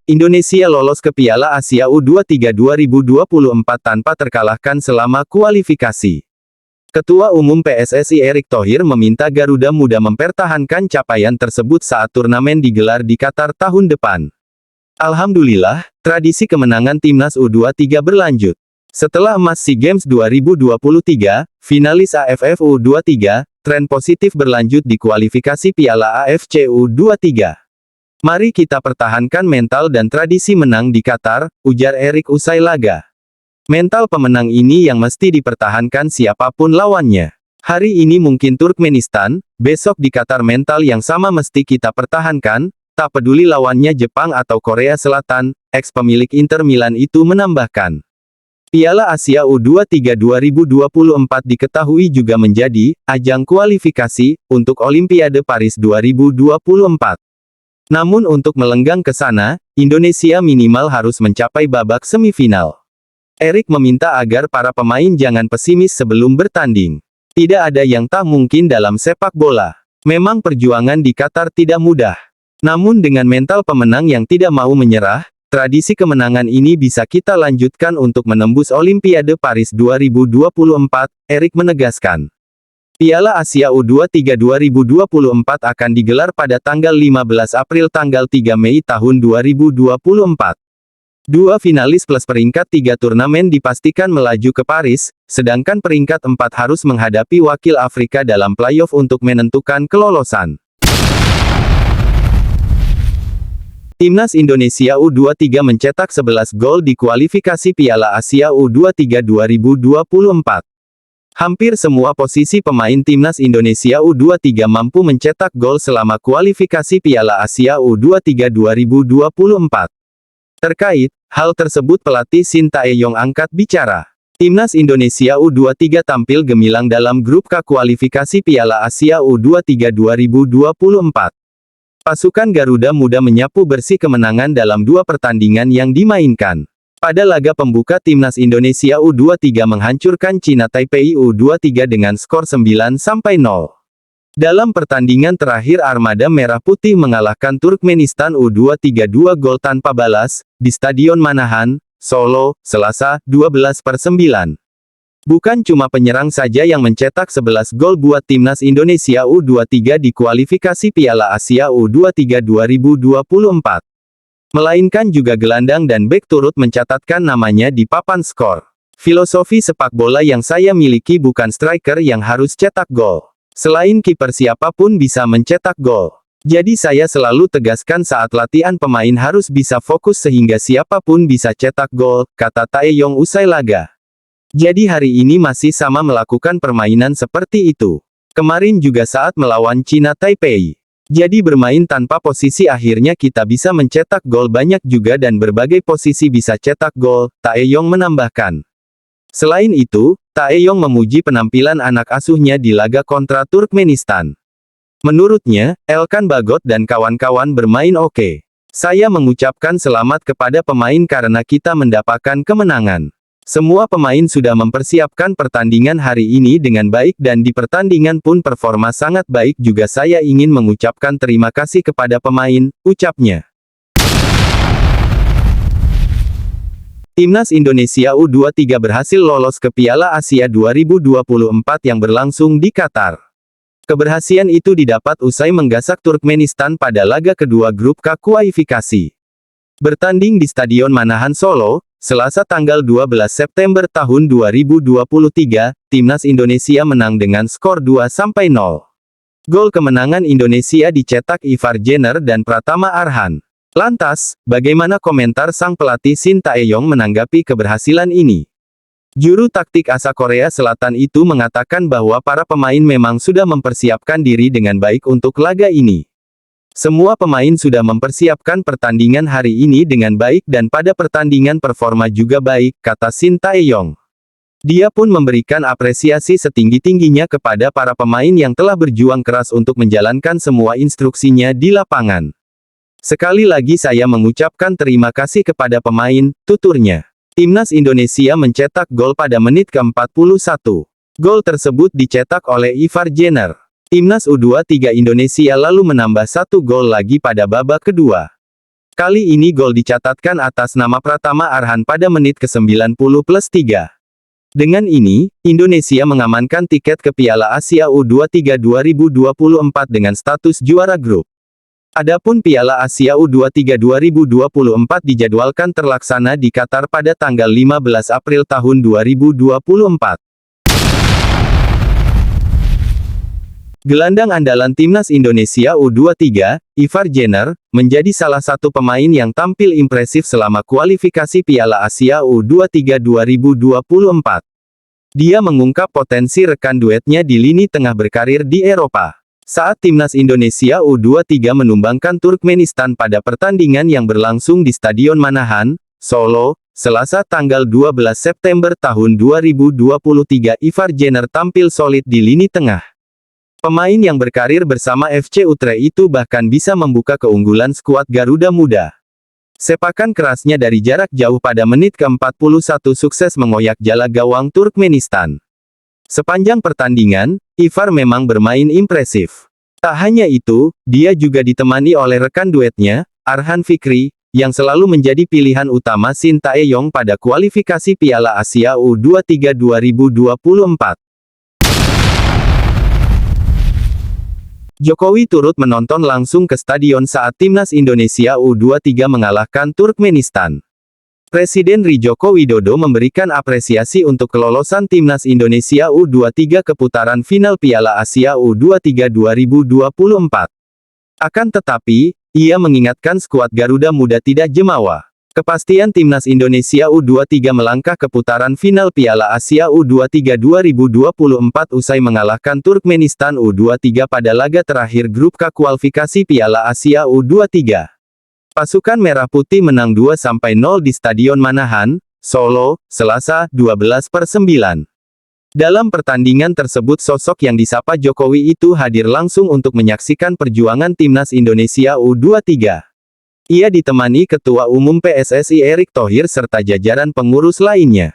Indonesia lolos ke Piala Asia U23 2024 tanpa terkalahkan selama kualifikasi. Ketua Umum PSSI Erick Thohir meminta Garuda Muda mempertahankan capaian tersebut saat turnamen digelar di Qatar tahun depan. Alhamdulillah, tradisi kemenangan Timnas U23 berlanjut. Setelah emas SEA Games 2023, finalis AFF U23, tren positif berlanjut di kualifikasi Piala AFC U23. Mari kita pertahankan mental dan tradisi menang di Qatar, ujar Erick usai laga. Mental pemenang ini yang mesti dipertahankan siapapun lawannya. Hari ini mungkin Turkmenistan, besok di Qatar mental yang sama mesti kita pertahankan, tak peduli lawannya Jepang atau Korea Selatan, ex-pemilik Inter Milan itu menambahkan. Piala Asia U23 2024 diketahui juga menjadi ajang kualifikasi untuk Olimpiade Paris 2024. Namun untuk melenggang ke sana, Indonesia minimal harus mencapai babak semifinal. Erick meminta agar para pemain jangan pesimis sebelum bertanding. Tidak ada yang tak mungkin dalam sepak bola. Memang perjuangan di Qatar tidak mudah. Namun dengan mental pemenang yang tidak mau menyerah, tradisi kemenangan ini bisa kita lanjutkan untuk menembus Olimpiade Paris 2024, Erick menegaskan. Piala Asia U23 2024 akan digelar pada tanggal 15 April tanggal 3 Mei tahun 2024. Dua finalis plus peringkat 3 turnamen dipastikan melaju ke Paris, sedangkan peringkat 4 harus menghadapi wakil Afrika dalam playoff untuk menentukan kelolosan. Timnas Indonesia U23 mencetak 11 gol di kualifikasi Piala Asia U23 2024. Hampir semua posisi pemain Timnas Indonesia U23 mampu mencetak gol selama kualifikasi Piala Asia U23 2024. Terkait hal tersebut pelatih Shin Tae-yong angkat bicara. Timnas Indonesia U23 tampil gemilang dalam grup K kualifikasi Piala Asia U23 2024. Pasukan Garuda Muda menyapu bersih kemenangan dalam 2 pertandingan yang dimainkan. Pada laga pembuka Timnas Indonesia U23 menghancurkan China Taipei U23 dengan skor 9-0. Dalam pertandingan terakhir Armada Merah Putih mengalahkan Turkmenistan U23 2 gol tanpa balas, di Stadion Manahan, Solo, Selasa, 12/9. Bukan cuma penyerang saja yang mencetak 11 gol buat Timnas Indonesia U23 di kualifikasi Piala Asia U23 2024. Melainkan juga gelandang dan bek turut mencatatkan namanya di papan skor. Filosofi sepak bola yang saya miliki bukan striker yang harus cetak gol. Selain kiper siapapun bisa mencetak gol. Jadi saya selalu tegaskan saat latihan pemain harus bisa fokus sehingga siapapun bisa cetak gol, kata Tae-yong usai laga. Jadi hari ini masih sama melakukan permainan seperti itu. Kemarin juga saat melawan China Taipei. Jadi bermain tanpa posisi akhirnya kita bisa mencetak gol banyak juga dan berbagai posisi bisa cetak gol, Tae-yong menambahkan. Selain itu, Tae-yong memuji penampilan anak asuhnya di laga kontra Turkmenistan. Menurutnya, Elkan Bagot dan kawan-kawan bermain oke. Saya mengucapkan selamat kepada pemain karena kita mendapatkan kemenangan. Semua pemain sudah mempersiapkan pertandingan hari ini dengan baik dan di pertandingan pun performa sangat baik juga saya ingin mengucapkan terima kasih kepada pemain, ucapnya. Timnas Indonesia U23 berhasil lolos ke Piala Asia 2024 yang berlangsung di Qatar. Keberhasilan itu didapat usai menggasak Turkmenistan pada laga kedua grup K kualifikasi. Bertanding di Stadion Manahan Solo, Selasa tanggal 12 September tahun 2023, Timnas Indonesia menang dengan skor 2-0. Gol kemenangan Indonesia dicetak Ivar Jenner dan Pratama Arhan. Lantas, bagaimana komentar sang pelatih Shin Tae-yong menanggapi keberhasilan ini? Juru taktik asal Korea Selatan itu mengatakan bahwa para pemain memang sudah mempersiapkan diri dengan baik untuk laga ini. Semua pemain sudah mempersiapkan pertandingan hari ini dengan baik dan pada pertandingan performa juga baik, kata Shin Tae-yong. Dia pun memberikan apresiasi setinggi-tingginya kepada para pemain yang telah berjuang keras untuk menjalankan semua instruksinya di lapangan. Sekali lagi saya mengucapkan terima kasih kepada pemain, tuturnya. Timnas Indonesia mencetak gol pada menit ke-41. Gol tersebut dicetak oleh Ivar Jenner. Timnas U23 Indonesia lalu menambah 1 gol lagi pada babak kedua. Kali ini gol dicatatkan atas nama Pratama Arhan pada menit ke-90+3. Dengan ini, Indonesia mengamankan tiket ke Piala Asia U23 2024 dengan status juara grup. Adapun Piala Asia U23 2024 dijadwalkan terlaksana di Qatar pada tanggal 15 April tahun 2024. Gelandang andalan timnas Indonesia U23, Ivar Jenner, menjadi salah satu pemain yang tampil impresif selama kualifikasi Piala Asia U23 2024. Dia mengungkap potensi rekan duetnya di lini tengah berkarir di Eropa. Saat timnas Indonesia U23 menumbangkan Turkmenistan pada pertandingan yang berlangsung di Stadion Manahan, Solo, Selasa tanggal 12 September tahun 2023, Ivar Jenner tampil solid di lini tengah. Pemain yang berkarir bersama FC Utrecht itu bahkan bisa membuka keunggulan skuad Garuda Muda. Sepakan kerasnya dari jarak jauh pada menit ke-41 sukses mengoyak jala gawang Turkmenistan. Sepanjang pertandingan, Ivar memang bermain impresif. Tak hanya itu, dia juga ditemani oleh rekan duetnya, Arhan Fikri, yang selalu menjadi pilihan utama Shin Tae-yong pada kualifikasi Piala Asia U23 2024. Jokowi turut menonton langsung ke stadion saat timnas Indonesia U23 mengalahkan Turkmenistan. Presiden RI Joko Widodo memberikan apresiasi untuk kelolosan timnas Indonesia U23 ke putaran final Piala Asia U23 2024. Akan tetapi, ia mengingatkan skuad Garuda Muda tidak jemawa. Kepastian timnas Indonesia U23 melangkah ke putaran final Piala Asia U23 2024 usai mengalahkan Turkmenistan U23 pada laga terakhir grup K kualifikasi Piala Asia U23. Pasukan Merah Putih menang 2-0 di Stadion Manahan, Solo, Selasa, 12/9. Dalam pertandingan tersebut sosok yang disapa Jokowi itu hadir langsung untuk menyaksikan perjuangan timnas Indonesia U23. Ia ditemani Ketua Umum PSSI Erick Thohir serta jajaran pengurus lainnya.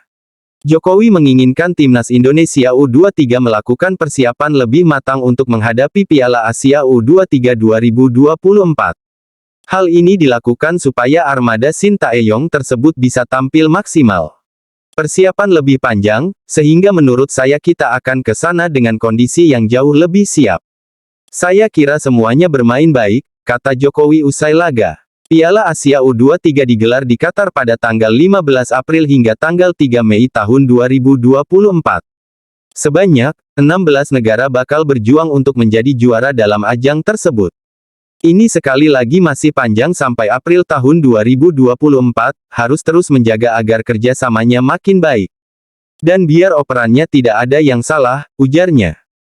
Jokowi menginginkan timnas Indonesia U23 melakukan persiapan lebih matang untuk menghadapi Piala Asia U23 2024. Hal ini dilakukan supaya armada Shin Tae-yong tersebut bisa tampil maksimal. Persiapan lebih panjang, sehingga menurut saya kita akan ke sana dengan kondisi yang jauh lebih siap. Saya kira semuanya bermain baik, kata Jokowi usai laga. Piala Asia U23 digelar di Qatar pada tanggal 15 April hingga tanggal 3 Mei tahun 2024. Sebanyak 16 negara bakal berjuang untuk menjadi juara dalam ajang tersebut. Ini sekali lagi masih panjang sampai April tahun 2024, harus terus menjaga agar kerjasamanya makin baik. Dan biar operannya tidak ada yang salah, ujarnya.